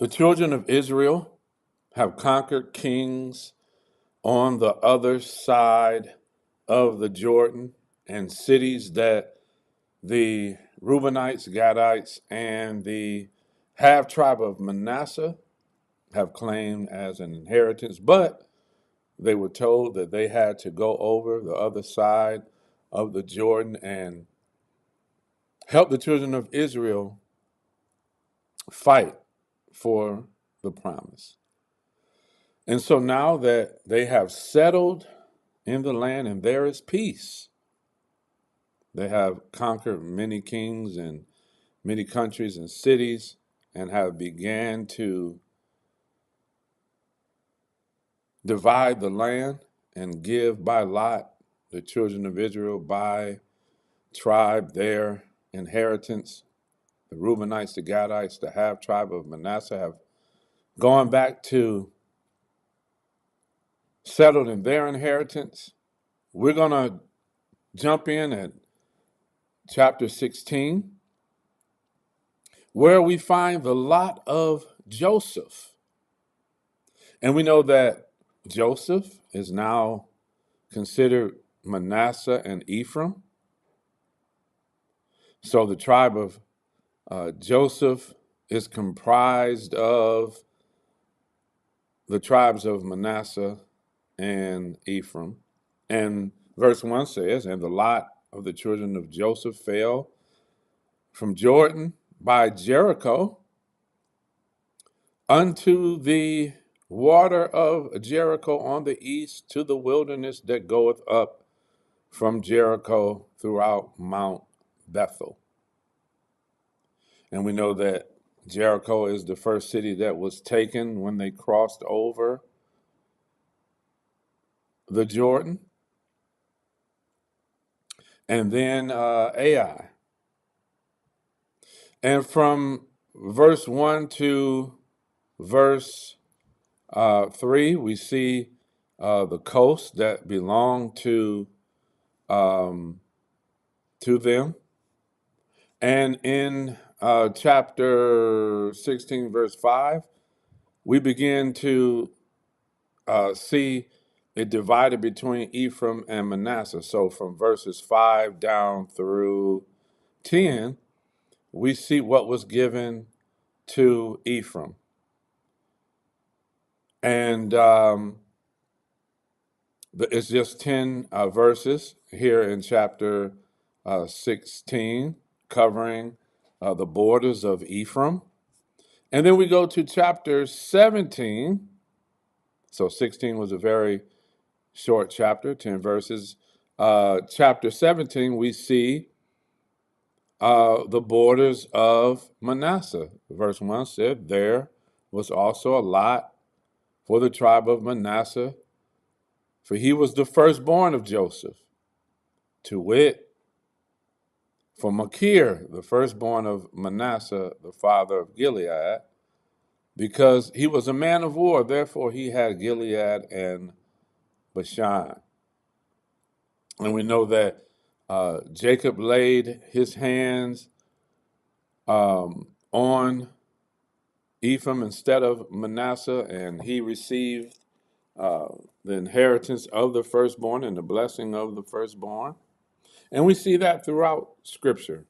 The children of Israel have conquered kings on the other side of the Jordan and cities that the Reubenites, Gadites, and the half tribe of Manasseh have claimed as an inheritance, but they were told that they had to go over the other side of the Jordan and help the children of Israel fight for the promise. And so now that they have settled in the land and there is peace, they have conquered many kings and many countries and cities and have began to divide the land and give by lot the children of Israel by tribe their inheritance. The Reubenites, the Gadites, the half tribe of Manasseh have gone back to settled in their inheritance. We're going to jump in at chapter 16, where we find the lot of Joseph. And we know that Joseph is now considered Manasseh and Ephraim. So the tribe of Joseph is comprised of the tribes of Manasseh and Ephraim. And verse 1 says, and the lot of the children of Joseph fell from Jordan by Jericho unto the water of Jericho on the east, to the wilderness that goeth up from Jericho throughout Mount Bethel. And we know that Jericho is the first city that was taken when they crossed over the Jordan. And then Ai. And from verse 1 to verse 3, we see the coast that belonged to them. And in chapter 16, verse 5, we begin to see it divided between Ephraim and Manasseh. So from verses 5 down through 10, we see what was given to Ephraim. And it's just 10 verses here in chapter 16, covering the borders of Ephraim. And then we go to chapter 17. So 16 was a very short chapter, 10 verses. Chapter 17, we see the borders of Manasseh. Verse 1 said, there was also a lot for the tribe of Manasseh, for he was the firstborn of Joseph, to wit, for Machir, the firstborn of Manasseh, the father of Gilead, because he was a man of war, therefore he had Gilead and Bashan. And we know that Jacob laid his hands on Ephraim instead of Manasseh, and he received the inheritance of the firstborn and the blessing of the firstborn. And we see that throughout Scripture,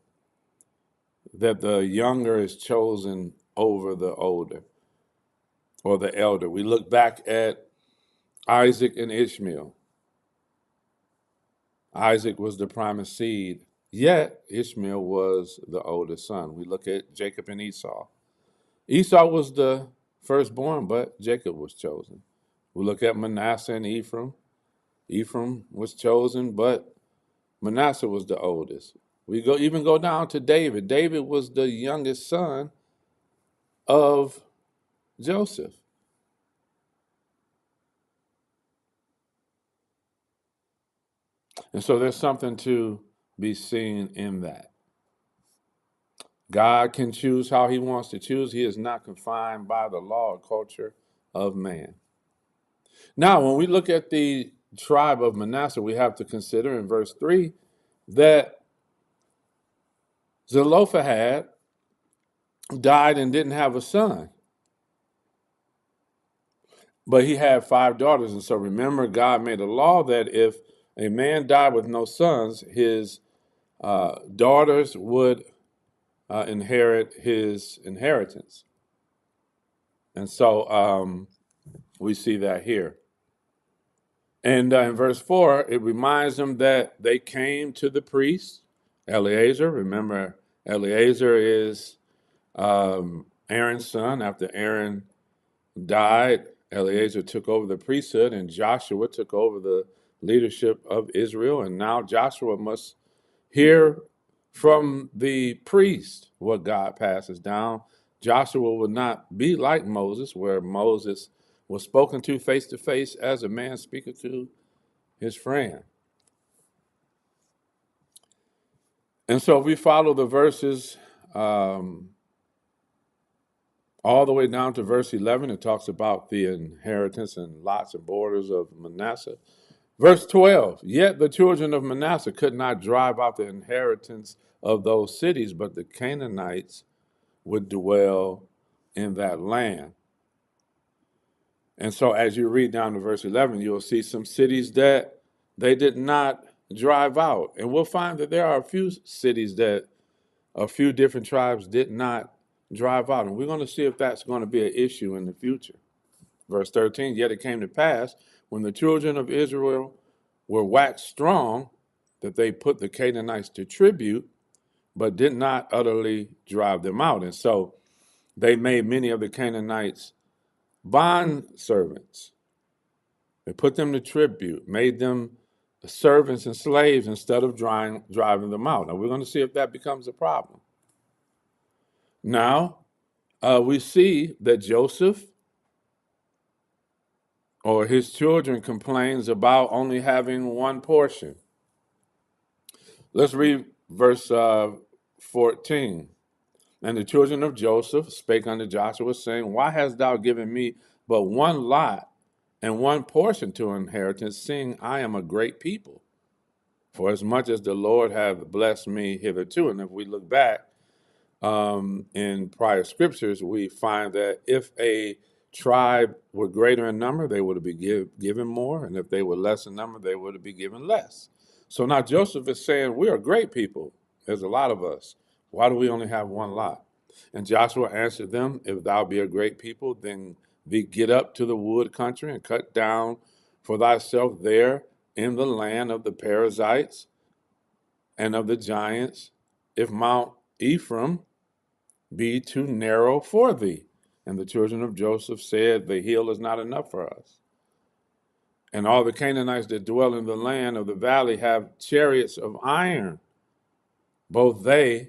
that the younger is chosen over the older or the elder. We look back at Isaac and Ishmael. Isaac was the promised seed, yet Ishmael was the oldest son. We look at Jacob and Esau. Esau was the firstborn, but Jacob was chosen. We look at Manasseh and Ephraim. Ephraim was chosen, but Manasseh was the oldest. We even go down to David. David was the youngest son of Joseph. And so there's something to be seen in that. God can choose how he wants to choose. He is not confined by the law or culture of man. Now, when we look at the tribe of Manasseh, we have to consider in verse 3 that Zelophehad died and didn't have a son. But he had 5 daughters. And so remember, God made a law that if a man died with no sons, his daughters would inherit his inheritance. And so we see that here. And in verse 4, it reminds them that they came to the priest, Eleazar. Remember, Eleazar is Aaron's son. After Aaron died, Eleazar took over the priesthood, and Joshua took over the leadership of Israel. And now Joshua must hear from the priest what God passes down. Joshua will not be like Moses, where Moses was spoken to face, as a man speaketh to his friend. And so if we follow the verses all the way down to verse 11, it talks about the inheritance and lots and borders of Manasseh. Verse 12, yet the children of Manasseh could not drive out the inheritance of those cities, but the Canaanites would dwell in that land. And so as you read down to verse 11, you'll see some cities that they did not drive out. And we'll find that there are a few cities that a few different tribes did not drive out. And we're going to see if that's going to be an issue in the future. Verse 13, yet it came to pass when the children of Israel were waxed strong that they put the Canaanites to tribute, but did not utterly drive them out. And so they made many of the Canaanites bond servants. They put them to tribute, made them servants and slaves instead of driving them out. Now we're going to see if that becomes a problem. Now, we see that Joseph or his children complains about only having one portion. Let's read verse 14. And the children of Joseph spake unto Joshua, saying, why hast thou given me but one lot and one portion to inheritance, seeing I am a great people? For as much as the Lord hath blessed me hitherto. And if we look back in prior scriptures, we find that if a tribe were greater in number, they would be given more. And if they were less in number, they would be given less. So now Joseph is saying, we are great people. There's a lot of us. Why do we only have one lot? And Joshua answered them, if thou be a great people, then thee get up to the wood country and cut down for thyself there in the land of the Perizzites and of the giants, if Mount Ephraim be too narrow for thee. And the children of Joseph said, the hill is not enough for us. And all the Canaanites that dwell in the land of the valley have chariots of iron, both they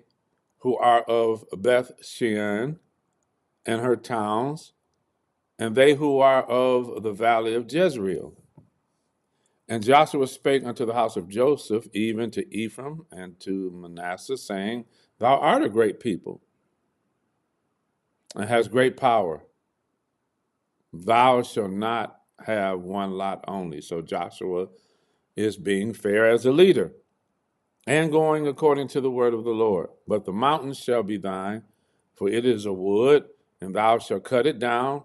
who are of Beth Shean and her towns, and they who are of the valley of Jezreel. And Joshua spake unto the house of Joseph, even to Ephraim and to Manasseh, saying, thou art a great people, and hast great power. Thou shalt not have one lot only. So Joshua is being fair as a leader and going according to the word of the Lord. But the mountains shall be thine, for it is a wood, and thou shalt cut it down,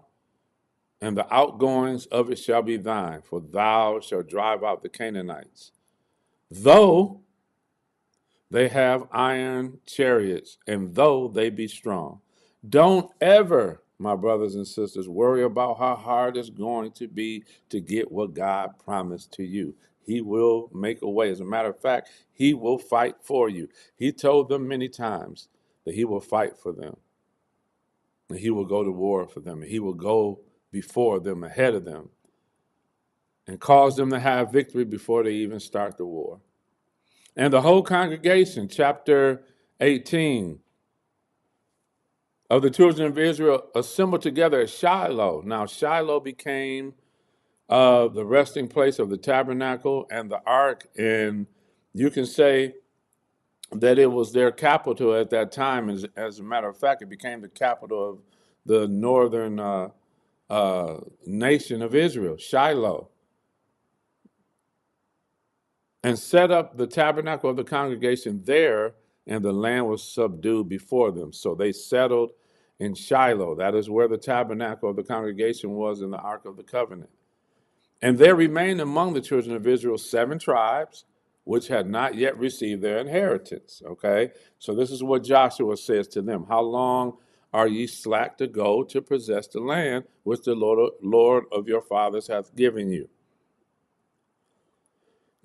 and the outgoings of it shall be thine, for thou shalt drive out the Canaanites. Though they have iron chariots, and though they be strong. Don't ever, my brothers and sisters, worry about how hard it's going to be to get what God promised to you. He will make a way. As a matter of fact, he will fight for you. He told them many times that he will fight for them. And he will go to war for them. And he will go before them, ahead of them, and cause them to have victory before they even start the war. And the whole congregation, chapter 18, of the children of Israel assembled together at Shiloh. Now, Shiloh became the resting place of the tabernacle and the ark, and you can say that it was their capital at that time. As a matter of fact, it became the capital of the northern nation of Israel, Shiloh, and set up the tabernacle of the congregation there, and the land was subdued before them. So they settled in Shiloh. That is where the tabernacle of the congregation was in the Ark of the Covenant. And there remained among the children of Israel 7 tribes, which had not yet received their inheritance. Okay, so this is what Joshua says to them. How long are ye slack to go to possess the land which the Lord of your fathers hath given you?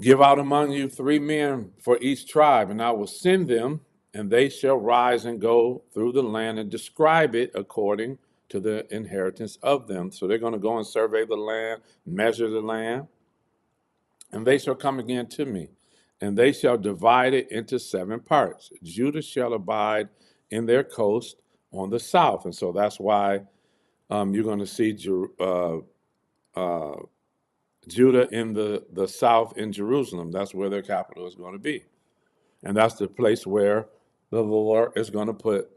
Give out among you 3 men for each tribe, and I will send them, and they shall rise and go through the land and describe it according to the inheritance of them. So they're going to go and survey the land, measure the land, and they shall come again to me, and they shall divide it into 7 parts. Judah shall abide in their coast on the south. And so that's why you're going to see Judah in the south in Jerusalem. That's where their capital is going to be. And that's the place where the Lord is going to put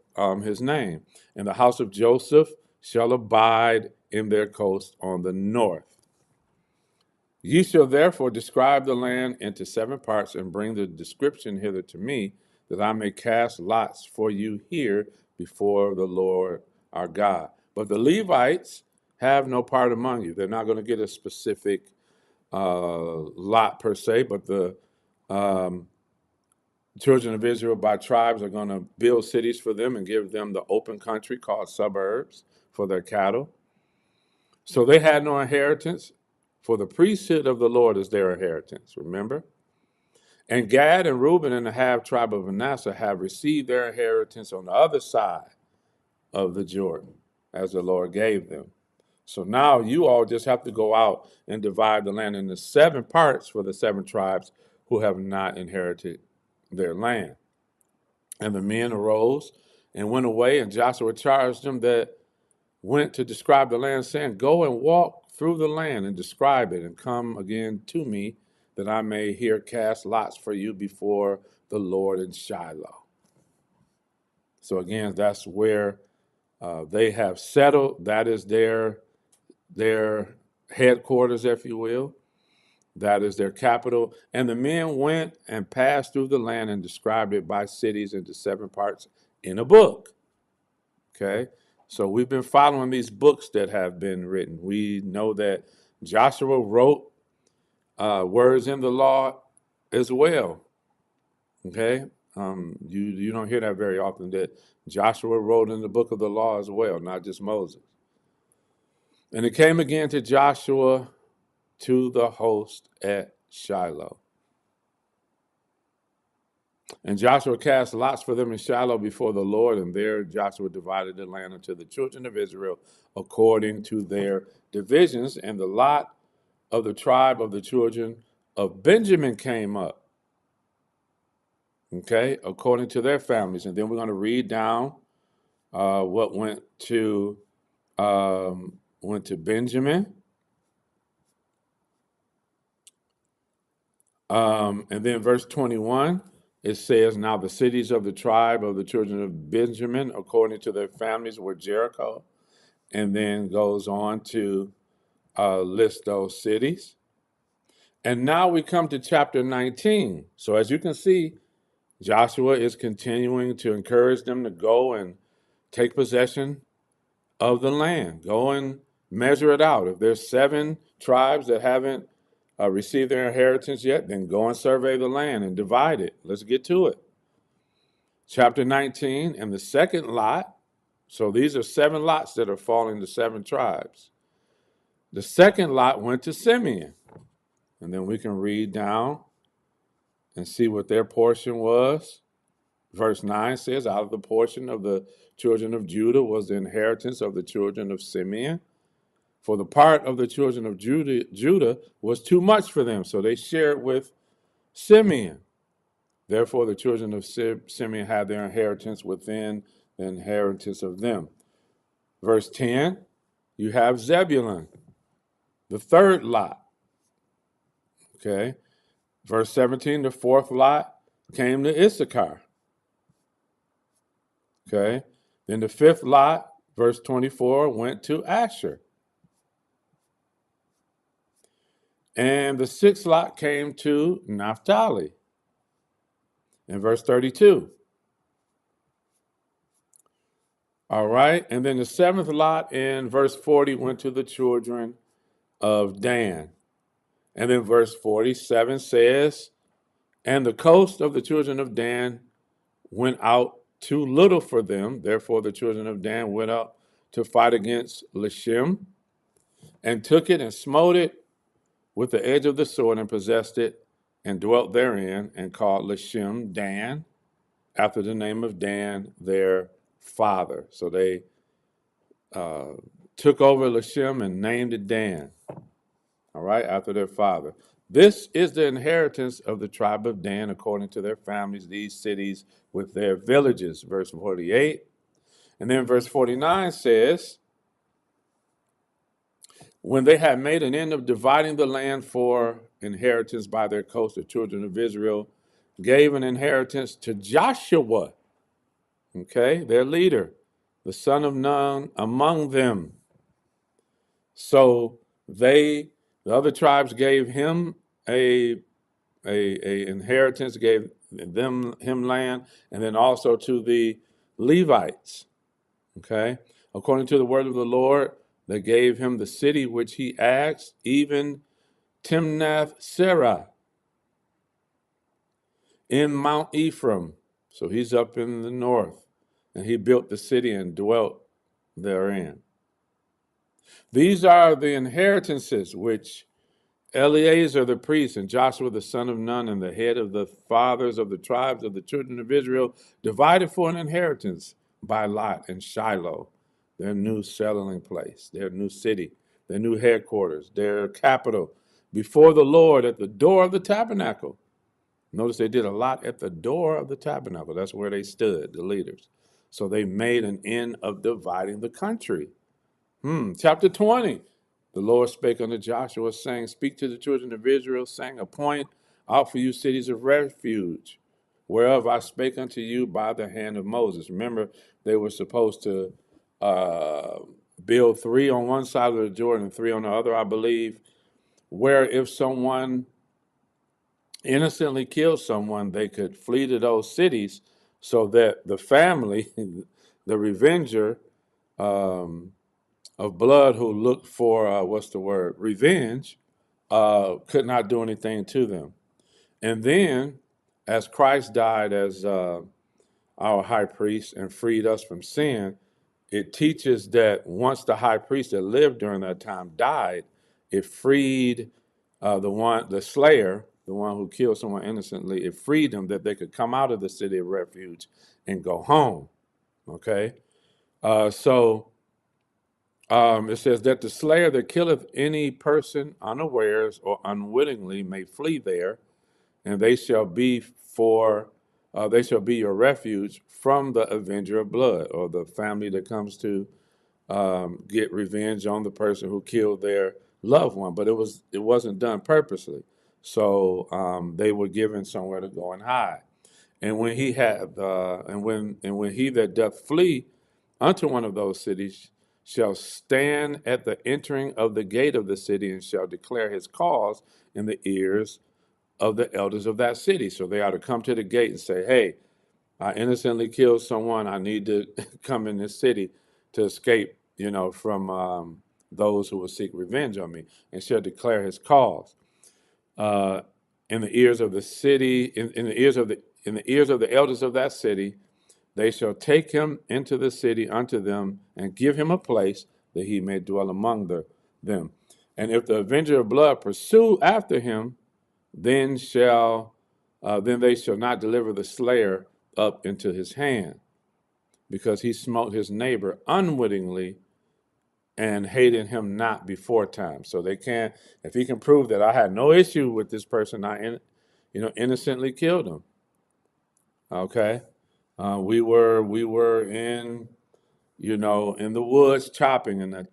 his name. And the house of Joseph shall abide in their coast on the north. Ye shall therefore describe the land into 7 parts and bring the description hither to me, that I may cast lots for you here before the Lord our God. But the Levites have no part among you. They're not going to get a specific lot per se, but the children of Israel by tribes are going to build cities for them and give them the open country called suburbs for their cattle. So they had no inheritance, for the priesthood of the Lord is their inheritance, remember? And Gad and Reuben and the half tribe of Manasseh have received their inheritance on the other side of the Jordan, as the Lord gave them. So now you all just have to go out and divide the land into 7 parts for the 7 tribes who have not inherited their land. And the men arose and went away, and Joshua charged them that went to describe the land, saying, Go and walk through the land and describe it, and come again to me, that I may here cast lots for you before the Lord in Shiloh. So again, that's where they have settled. That is their headquarters, if you will. That is their capital. And the men went and passed through the land and described it by cities into 7 parts in a book. Okay? So we've been following these books that have been written. We know that Joshua wrote words in the law as well. Okay? You don't hear that very often, that Joshua wrote in the book of the law as well, not just Moses. And it came again to Joshua to the host at Shiloh. And Joshua cast lots for them in Shiloh before the Lord, and there Joshua divided the land unto the children of Israel according to their divisions. And the lot of the tribe of the children of Benjamin came up, okay, according to their families. And then we're going to read down what went to Benjamin. And then verse 21. It says, Now the cities of the tribe of the children of Benjamin, according to their families, were Jericho. And then goes on to list those cities. And now we come to chapter 19. So as you can see, Joshua is continuing to encourage them to go and take possession of the land. Go and measure it out. If there's 7 tribes that haven't received their inheritance yet, then go and survey the land and divide it. Let's get to it. Chapter 19, and the second lot, so these are 7 lots that are falling to 7 tribes. The second lot went to Simeon. And then we can read down and see what their portion was. Verse 9 says, Out of the portion of the children of Judah was the inheritance of the children of Simeon. For the part of the children of Judah was too much for them, so they shared with Simeon. Therefore, the children of Simeon had their inheritance within the inheritance of them. Verse 10, you have Zebulun, the third lot. Okay. Verse 17, the 4th lot came to Issachar. Okay. Then the 5th lot, verse 24, went to Asher. And the 6th lot came to Naphtali. In verse 32. All right. And then the seventh lot in verse 40 went to the children of Dan. And then verse 47 says, and the coast of the children of Dan went out too little for them. Therefore, the children of Dan went up to fight against Lashem and took it and smote it with the edge of the sword and possessed it and dwelt therein and called Lashem Dan after the name of Dan, their father. So they took over Lashem and named it Dan, all right, after their father. This is the inheritance of the tribe of Dan according to their families, these cities with their villages, verse 48. And then verse 49 says, when they had made an end of dividing the land for inheritance by their coast, the children of Israel gave an inheritance to Joshua, okay, their leader, the son of Nun among them. So the other tribes gave him a inheritance, gave him land, and then also to the Levites. Okay, according to the word of the Lord, they gave him the city which he asked, even Timnath Serah in Mount Ephraim. So he's up in the north, and he built the city and dwelt therein. These are the inheritances which Eleazar the priest and Joshua the son of Nun and the head of the fathers of the tribes of the children of Israel divided for an inheritance by lot in Shiloh, their new settling place, their new city, their new headquarters, their capital, before the Lord at the door of the tabernacle. Notice they did a lot at the door of the tabernacle. That's where they stood, the leaders. So they made an end of dividing the country. Chapter 20. The Lord spake unto Joshua, saying, speak to the children of Israel, saying, appoint out for you cities of refuge, whereof I spake unto you by the hand of Moses. Remember, they were supposed to build 3 on one side of the Jordan and 3 on the other, I believe, where if someone innocently killed someone, they could flee to those cities so that the family, the revenger, of blood who looked for, revenge, could not do anything to them. And then, as Christ died as our high priest and freed us from sin, it teaches that once the high priest that lived during that time died, it freed the slayer, the one who killed someone innocently, it freed them that they could come out of the city of refuge and go home. Okay? It says that the slayer that killeth any person unawares or unwittingly may flee there, and they shall be your refuge from the avenger of blood, or the family that comes to get revenge on the person who killed their loved one. But it wasn't done purposely, so they were given somewhere to go and hide. And when he that doth flee unto one of those cities shall stand at the entering of the gate of the city and shall declare his cause in the ears of the elders of that city. So they are to come to the gate and say, hey, I innocently killed someone. I need to come in this city to escape, from those who will seek revenge on me, and shall declare his cause. In the ears of the city, in the ears of the elders of that city, they shall take him into the city unto them and give him a place that he may dwell among them. And if the avenger of blood pursue after him, then they shall not deliver the slayer up into his hand, because he smote his neighbor unwittingly and hated him not before time. So they can't, if he can prove that I had no issue with this person, I innocently killed him. Okay. We were in the woods chopping, and the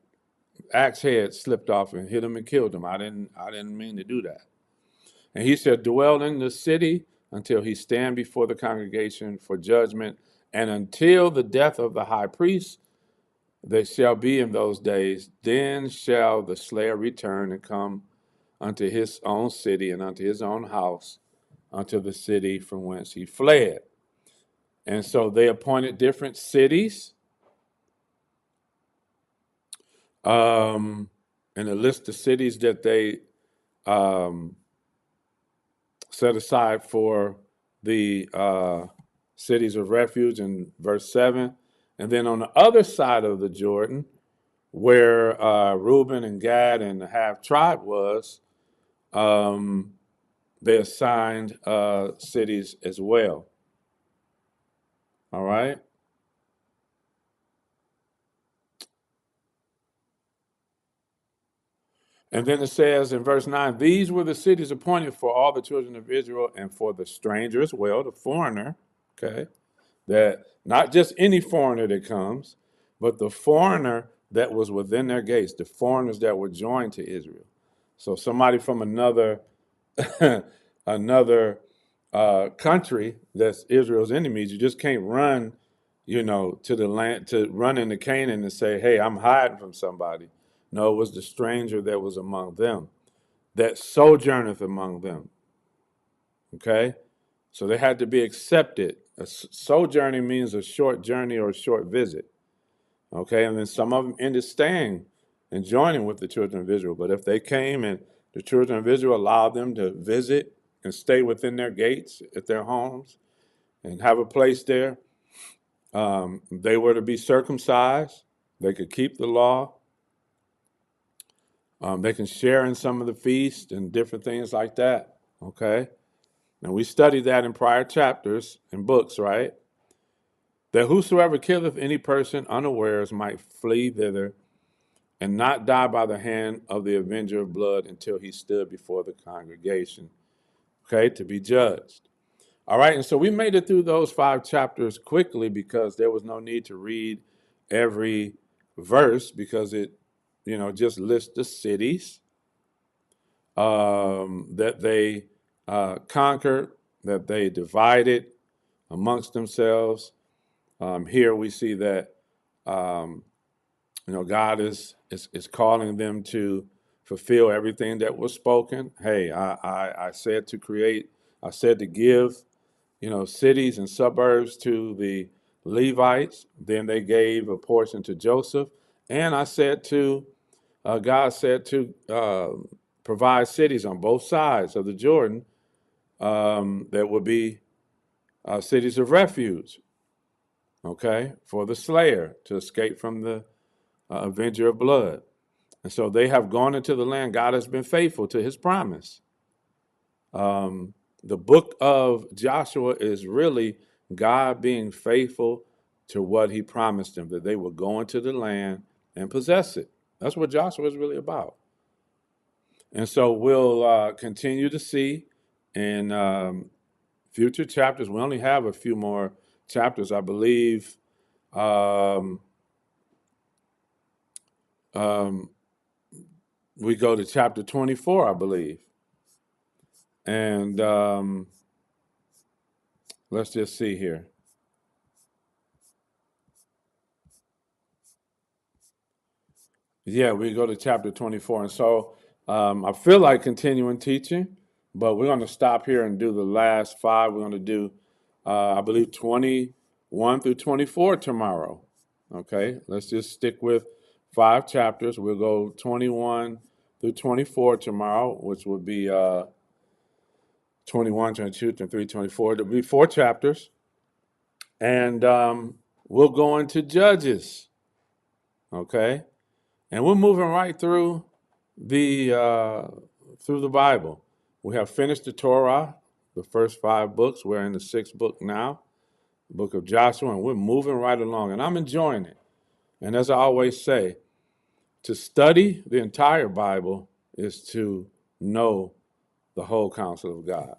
axe head slipped off and hit him and killed him. I didn't mean to do that. And he shall dwell in the city until he stand before the congregation for judgment, and until the death of the high priest that shall be in those days. Then shall the slayer return and come unto his own city and unto his own house, unto the city from whence he fled. And so they appointed different cities And a list of cities that they set aside for the cities of refuge in verse 7. And then on the other side of the Jordan, where Reuben and Gad and the half tribe was, they assigned cities as well. All right. And then it says in verse 9, these were the cities appointed for all the children of Israel and for the stranger as well, the foreigner, okay? That not just any foreigner that comes, but the foreigner that was within their gates, the foreigners that were joined to Israel. So somebody from another another country that's Israel's enemies, you just can't run, to the land, to run into Canaan and say, hey, I'm hiding from somebody. No, it was the stranger that was among them, that sojourneth among them. Okay? So they had to be accepted. A sojourning means a short journey or a short visit. Okay? And then some of them ended staying and joining with the children of Israel. But if they came and the children of Israel allowed them to visit and stay within their gates at their homes and have a place there, they were to be circumcised. They could keep the law. They can share in some of the feasts and different things like that. Okay? And we studied that in prior chapters and books, right? That whosoever killeth any person unawares might flee thither and not die by the hand of the avenger of blood until he stood before the congregation, okay, to be judged. All right, and so we made it through those 5 chapters quickly because there was no need to read every verse because it, just lists the cities that they conquered, that they divided amongst themselves. Here we see that God is calling them to fulfill everything that was spoken. Hey, I said to give, cities and suburbs to the Levites. Then they gave a portion to Joseph, and God said to provide cities on both sides of the Jordan that would be cities of refuge, okay, for the slayer to escape from the avenger of blood. And so they have gone into the land. God has been faithful to his promise. The book of Joshua is really God being faithful to what he promised them, that they would go into the land and possess it. That's what Joshua is really about. And so we'll continue to see in future chapters. We only have a few more chapters, I believe. We go to chapter 24, I believe. And let's just see here. Yeah, we go to chapter 24. And so I feel like continuing teaching, but we're going to stop here and do the last 5. We're going to do, I believe, 21 through 24 tomorrow. Okay, let's just stick with 5 chapters. We'll go 21 through 24 tomorrow, which would be 21, 22, 23, 24. There'll be 4 chapters. And we'll go into Judges. Okay. And we're moving right through the Bible. We have finished the Torah, the first 5 books. We're in the 6th book now, the book of Joshua, and we're moving right along. And I'm enjoying it. And as I always say, to study the entire Bible is to know the whole counsel of God.